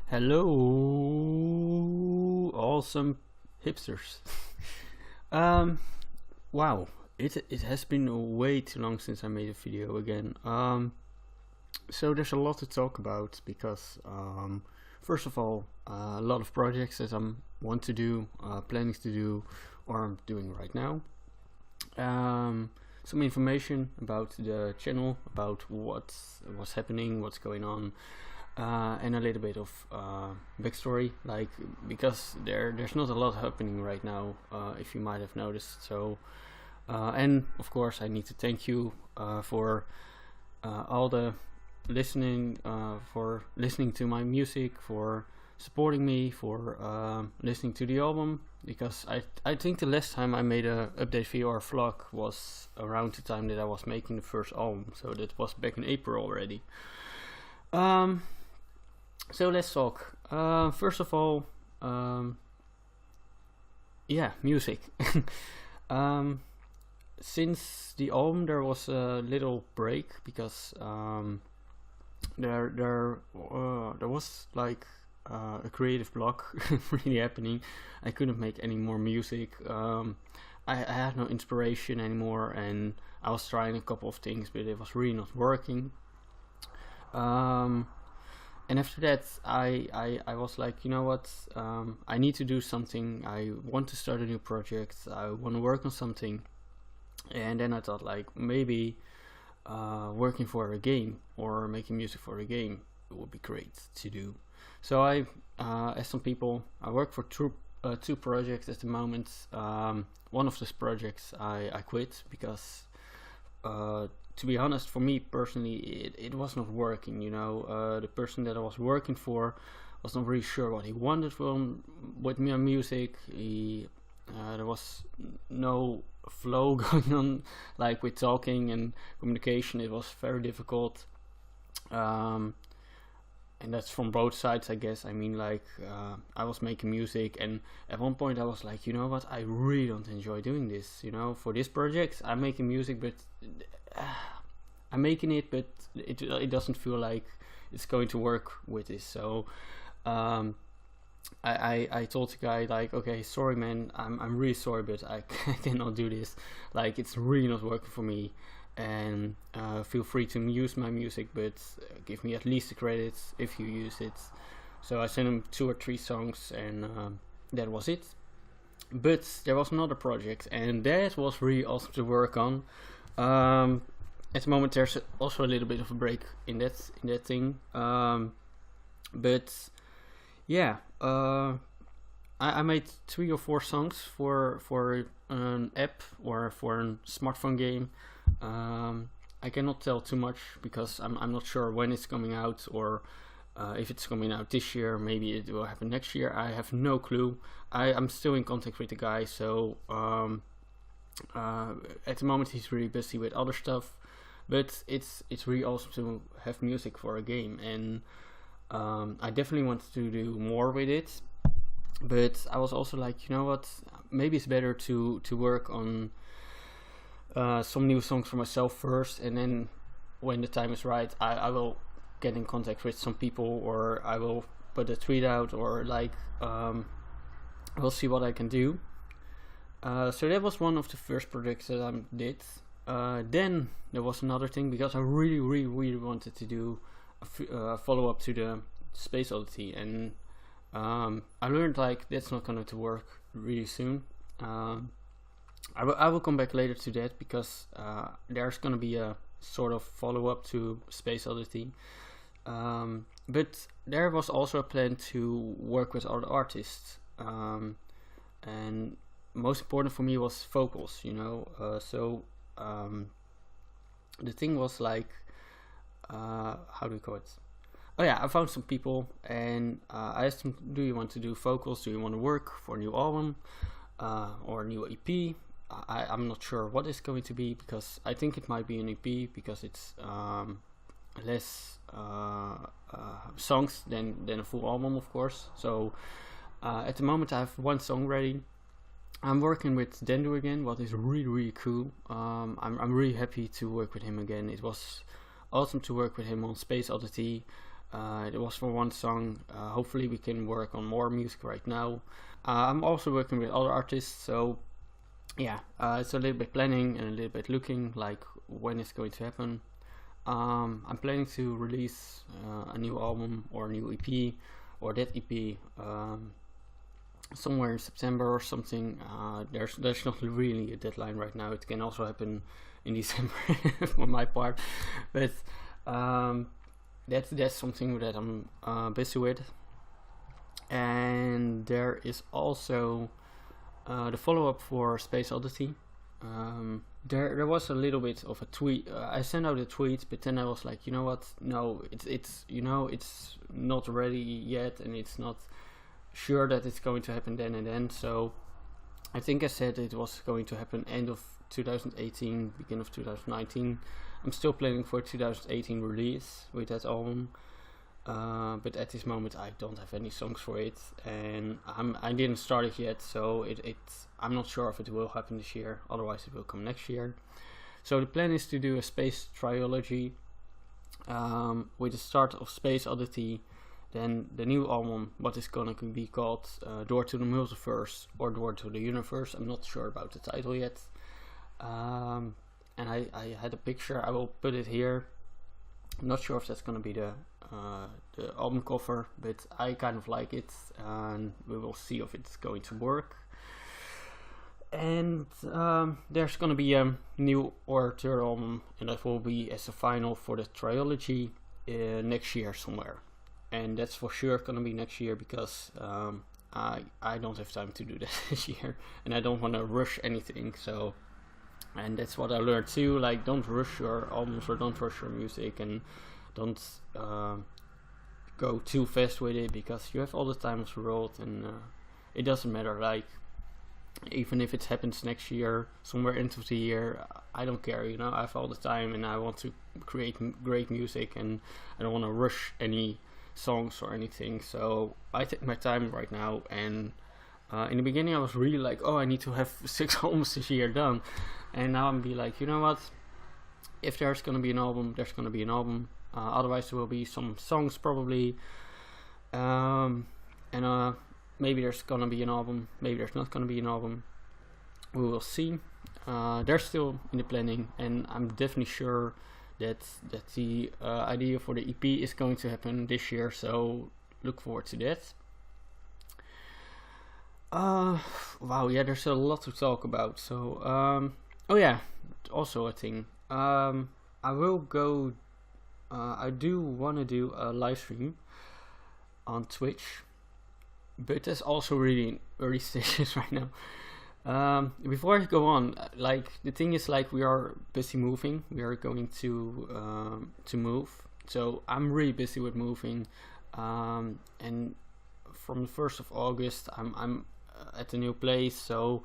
Hello, awesome hipsters. um, wow, it has been way too long since I made a video again. So there's a lot to talk about because first of all, a lot of projects that I'm want to do, planning to do, or I'm doing right now. Some information about the channel, about what's happening, what's going on. And a little bit of backstory, like because there's not a lot happening right now, if you might have noticed. So, and of course, I need to thank you for all the listening, for listening to my music, for supporting me, for listening to the album. Because I think the last time I made a update video or vlog was around the time that I was making the first album. So that was back in April already. So let's talk. First of all, yeah, music. Since the album, there was a little break because there was like a creative block really happening. I couldn't make any more music. I had no inspiration anymore, and I was trying a couple of things, but it was really not working. And after that, I was like, you know what, I need to do something. I want to start a new project. I want to work on something. And then I thought, like, maybe working for a game or making music for a game would be great to do. So I, as some people, I work for two projects at the moment. One of those projects I quit because to be honest, for me personally, it was not working. You know, the person that I was working for was not really sure what he wanted with me on music. There was no flow going on, like with talking and communication. It was very difficult, and that's from both sides, I guess. I mean, like I was making music, and at one point I was like, you know what, I really don't enjoy doing this. You know, for this project, I'm making music, but I'm making it, but it doesn't feel like it's going to work with this. So I told the guy, like, okay, sorry man, I'm really sorry, but I cannot do this. Like, it's really not working for me, and feel free to use my music, but give me at least the credits if you use it. So I sent him 2 or 3 songs, and that was it. But there was another project, and that was really awesome to work on. At the moment, there's also a little bit of a break in that thing. But yeah, I made 3 or 4 songs for an app or for a smartphone game. I cannot tell too much because I'm not sure when it's coming out, or if it's coming out this year. Maybe it will happen next year. I have no clue. I'm still in contact with the guy, so at the moment he's really busy with other stuff. But it's really awesome to have music for a game, and I definitely wanted to do more with it. But I was also like, you know what, maybe it's better to work on some new songs for myself first, and then when the time is right, I will get in contact with some people, or I will put a tweet out, or like we'll see what I can do. So that was one of the first projects that I did. Then there was another thing, because I really wanted to do a follow-up to the Space Odyssey, and I learned like that's not going to work really soon. I will come back later to that, because there's going to be a sort of follow-up to Space Odyssey. But there was also a plan to work with other artists, and most important for me was vocals, you know. The thing was like, how do we call it? Oh yeah, I found some people, and I asked them, do you want to do vocals? Do you want to work for a new album or a new EP? I'm not sure what it's going to be, because I think it might be an EP, because it's less songs than a full album, of course. So at the moment I have 1 song ready. I'm working with Dendu again, what is really cool. I'm really happy to work with him again. It was awesome to work with him on Space Oddity. It was for one song. Hopefully we can work on more music right now. I'm also working with other artists, so yeah, it's a little bit planning and a little bit looking like when it's going to happen. I'm planning to release a new album or a new EP, or that EP somewhere in September or something. There's not really a deadline right now. It can also happen in December for my part, but that's something that I'm busy with. And there is also the follow-up for Space Oddity. There was a little bit of a tweet. I sent out a tweet, but then I was like, you know what? No, it's not ready yet, and it's not sure that it's going to happen then and then. So I think I said it was going to happen end of 2018, beginning of 2019. I'm still planning for 2018 release with that album. But at this moment I don't have any songs for it, and I didn't start it yet, so I'm not sure if it will happen this year. Otherwise it will come next year. So the plan is to do a space trilogy with the start of Space Oddity, then the new album, what is gonna be called Door to the Multiverse or Door to the Universe. I'm not sure about the title yet. And I had a picture, I will put it here. I'm not sure if that's gonna be the album cover, but I kind of like it, and we will see if it's going to work. And there's gonna be a new or third album, and that will be as a final for the trilogy next year somewhere. And that's for sure gonna be next year, because I don't have time to do that this year, and I don't want to rush anything. So, and that's what I learned too, like, don't rush your albums or don't rush your music, and don't go too fast with it, because you have all the time of the world, and it doesn't matter, like, even if it happens next year, somewhere into the year, I don't care, you know. I have all the time, and I want to create great music, and I don't want to rush any songs or anything. So I take my time right now, and in the beginning I was really like, oh, I need to have 6 albums this year done, and now I'm be like, you know what, if there's gonna be an album, there's gonna be an album. Otherwise there will be some songs probably, and maybe there's gonna be an album, maybe there's not gonna be an album. We will see. They're still in the planning, and I'm definitely sure that the idea for the EP is going to happen this year. So look forward to that. Wow, yeah, there's a lot to talk about. So oh yeah, also a thing. I will go. I do want to do a live stream on Twitch, but that's also really in early stages right now. Before I go on, like, the thing is, like, we are busy moving. We are going to move, so I'm really busy with moving. And from the 1st of August, I'm at a new place. So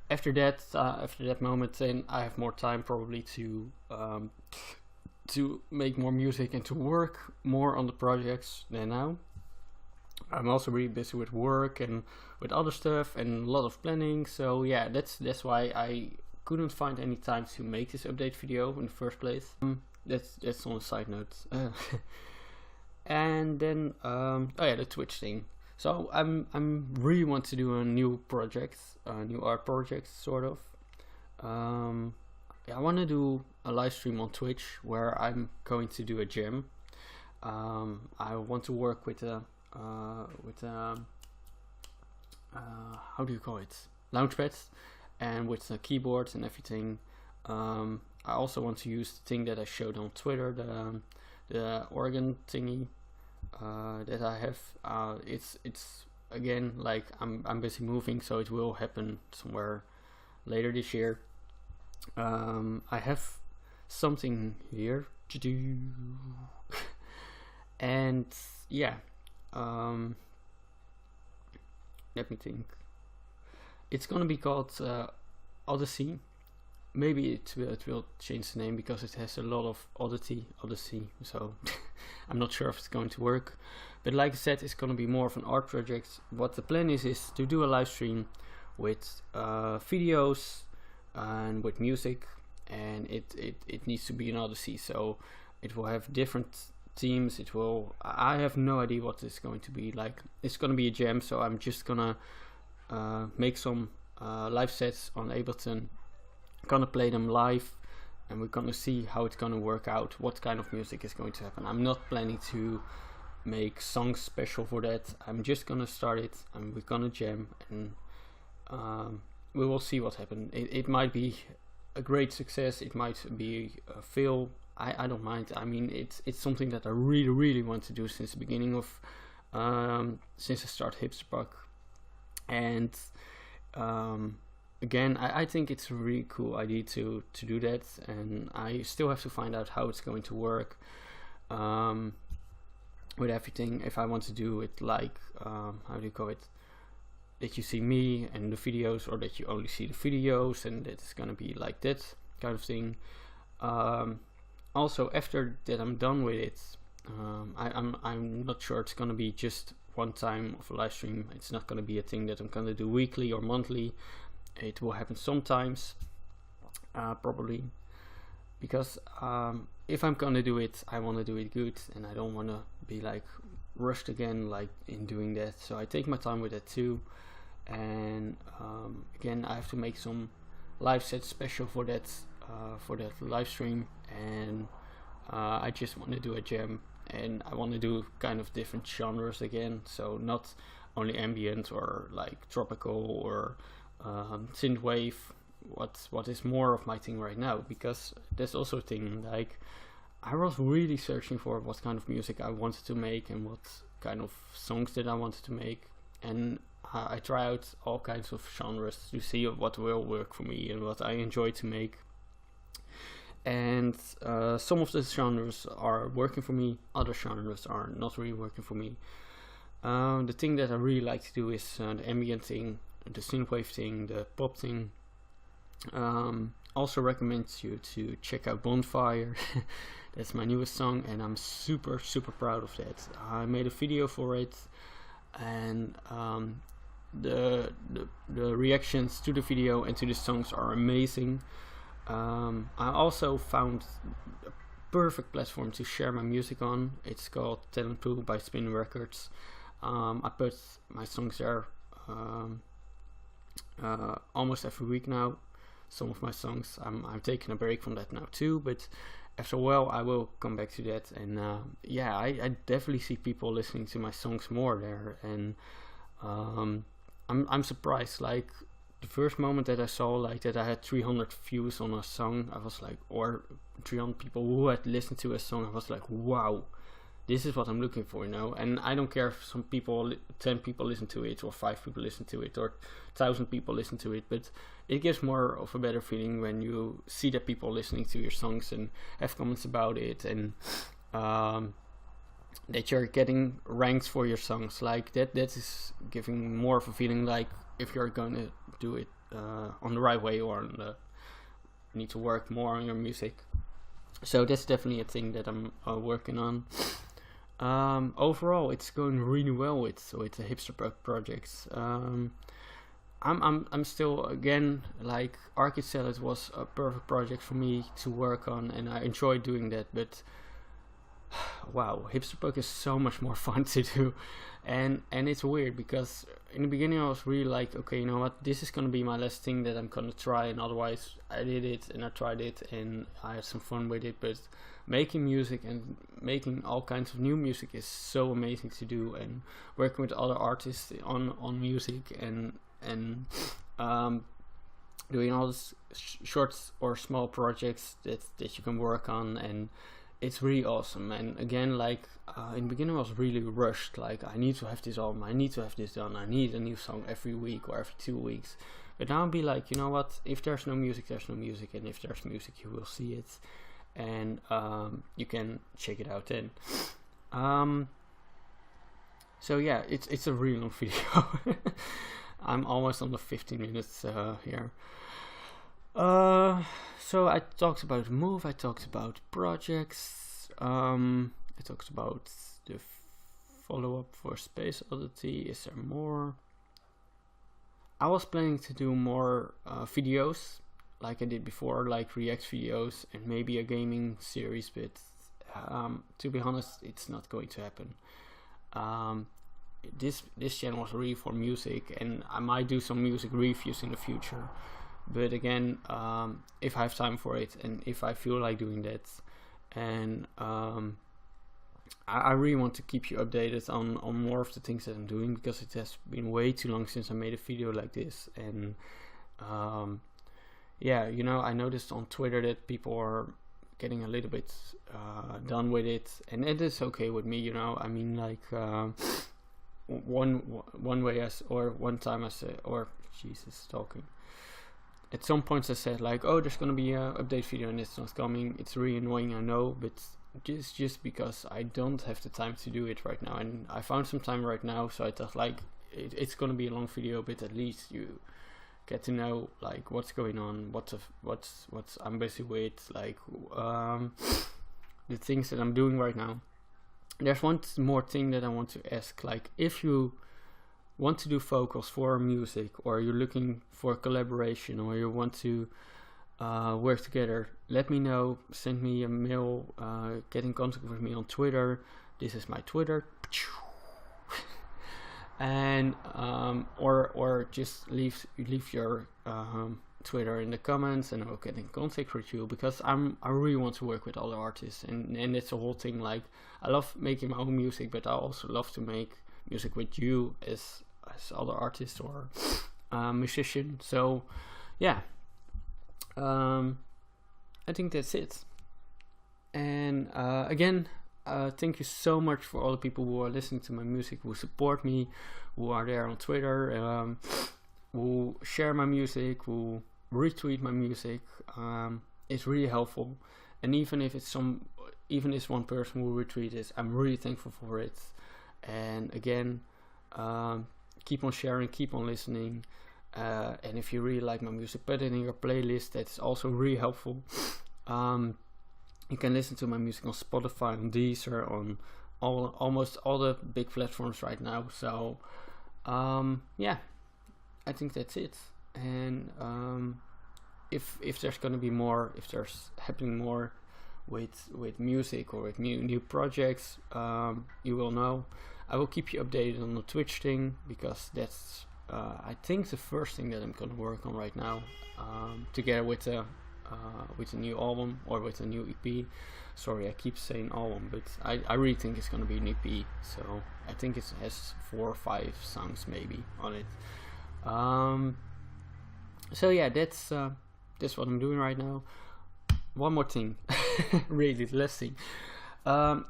after that moment, then I have more time probably to make more music and to work more on the projects than now. I'm also really busy with work and with other stuff and a lot of planning. So yeah, that's why I couldn't find any time to make this update video in the first place. That's on a side note. And then oh yeah, the Twitch thing. So I'm really want to do a new project, a new art project, sort of. Yeah, I want to do a live stream on Twitch where I'm going to do a jam. I want to work with how do you call it, launchpads, and with the keyboards and everything. I also want to use the thing that I showed on Twitter, the organ thingy that I have. It's again, like, I'm busy moving, so it will happen somewhere later this year. I have something here to do, and yeah. Let me think. It's gonna be called Odyssey. Maybe it will change the name because it has a lot of Odyssey. So I'm not sure if it's going to work. But like I said, it's gonna be more of an art project. What the plan is to do a live stream with videos and with music, and it needs to be an Odyssey. So it will have different themes. It will. I have no idea what it's going to be like. It's gonna be a jam, so I'm just gonna make some live sets on Ableton. Gonna play them live, and we're gonna see how it's gonna work out. What kind of music is going to happen? I'm not planning to make songs special for that. I'm just gonna start it, and we're gonna jam, and we will see what happens. It might be a great success. It might be a fail. I don't mind. I mean, it's something that I really want to do since the beginning of since I started Hipster, and again, I think it's a really cool idea to do that, and I still have to find out how it's going to work with everything. If I want to do it like how do you call it, that you see me and the videos, or that you only see the videos, and that it's gonna be like that kind of thing. Also, after that I'm done with it, I'm not sure it's gonna be just one time of a live stream. It's not gonna be a thing that I'm gonna do weekly or monthly. It will happen sometimes, probably, because if I'm gonna do it, I want to do it good, and I don't want to be like rushed again like in doing that. So I take my time with that too, and again, I have to make some live sets special for that live stream, and I just want to do a jam, and I want to do kind of different genres again, so not only ambient or like tropical or synthwave, what is more of my thing right now, because there's also a thing like I was really searching for what kind of music I wanted to make and what kind of songs that I wanted to make, and I try out all kinds of genres to see what will work for me and what I enjoy to make. And some of the genres are working for me, other genres are not really working for me. The thing that I really like to do is the ambient thing, the synthwave thing, the pop thing. Also recommend you to check out Bonfire. That's my newest song, and I'm super proud of that. I made a video for it, and the reactions to the video and to the songs are amazing. I also found a perfect platform to share my music on. It's called Talent Pool by Spin Records. I put my songs there almost every week now. Some of my songs, I'm taking a break from that now too, but after a while I will come back to that. And yeah, I definitely see people listening to my songs more there, and I'm surprised. Like the first moment that I saw like that I had 300 views on a song, I was like, or 300 people who had listened to a song, I was like, wow, this is what I'm looking for, you know. And I don't care if some people, 10 people listen to it, or 5 people listen to it, or 1,000 people listen to it, but it gives more of a better feeling when you see that people listening to your songs and have comments about it, and that you're getting ranks for your songs. Like that is giving more of a feeling like if you're going to do it on the right way, or on the, need to work more on your music. So that's definitely a thing that I'm working on. Overall, it's going really well with the Hipster projects. I'm still, again, like Arcade Salad was a perfect project for me to work on, and I enjoy doing that, but wow, Hipster is so much more fun to do. And it's weird because in the beginning I was really like, okay, you know what, this is gonna be my last thing that I'm gonna try, and otherwise I did it and I tried it and I had some fun with it. But making music and making all kinds of new music is so amazing to do, and working with other artists on music, and doing all these short or small projects that you can work on, and it's really awesome. And again, like in the beginning I was really rushed, like I need to have this album, I need to have this done, I need a new song every week or every 2 weeks. But now I'll be like, you know what, if there's no music, there's no music, and if there's music, you will see it, and you can check it out then. So yeah, it's a really long video. I'm almost on the 15 minutes here. So I talked about Move, I talked about projects, I talked about the follow-up for Space Oddity. Is there more? I was planning to do more videos like I did before, like react videos and maybe a gaming series, but to be honest, it's not going to happen. This channel is really for music, and I might do some music reviews in the future. But again, if I have time for it, and if I feel like doing that, and I really want to keep you updated on more of the things that I'm doing, because it has been way too long since I made a video like this. And yeah, you know, I noticed on Twitter that people are getting a little bit done with it, and it is okay with me, you know. I mean, like one way one time I said, or Jesus, talking. At some points I said like, oh, there's gonna be an update video and it's not coming. It's really annoying, I know, but just because I don't have the time to do it right now, and I found some time right now, so I thought like it's gonna be a long video, but at least you get to know like what's going on, what's I'm busy with, like the things that I'm doing right now. There's one more thing that I want to ask, like if you want to do vocals for music, or you're looking for collaboration, or you want to work together, let me know. Send me a mail, get in contact with me on Twitter. This is my Twitter. And or just leave your Twitter in the comments, and I'll get in contact with you, because I really want to work with other artists, and it's the whole thing. Like, I love making my own music, but I also love to make music with you as other artists or musician. So yeah, I think that's it. And again, thank you so much for all the people who are listening to my music, who support me, who are there on Twitter, who share my music, who retweet my music. It's really helpful. And even if it's one person who retweet it, I'm really thankful for it. And again, keep on sharing, keep on listening. And if you really like my music, put it in your playlist. That's also really helpful. You can listen to my music on Spotify, on Deezer, on almost all the big platforms right now. So yeah, I think that's it. And if there's gonna be more, if there's happening more with music or with new projects, you will know. I will keep you updated on the Twitch thing, because that's I think the first thing that I'm gonna work on right now, together with a new album, or with a new EP. Sorry, I keep saying album, but I really think it's gonna be an EP. So I think it has 4 or 5 songs maybe on it. So yeah, that's what I'm doing right now. One more thing, really, the last thing.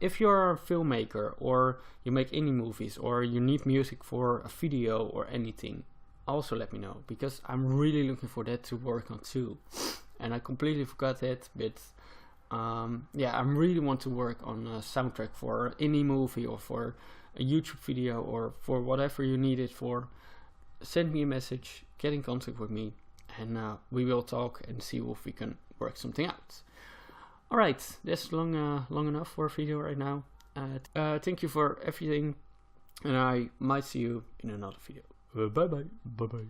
If you're a filmmaker, or you make indie movies, or you need music for a video or anything, also let me know, because I'm really looking for that to work on too. And I completely forgot that, but yeah, I really want to work on a soundtrack for an indie movie, or for a YouTube video, or for whatever you need it for. Send me a message, get in contact with me, and we will talk and see if we can work something out. Alright, that's long enough for a video right now. Thank you for everything, and I might see you in another video. Bye bye.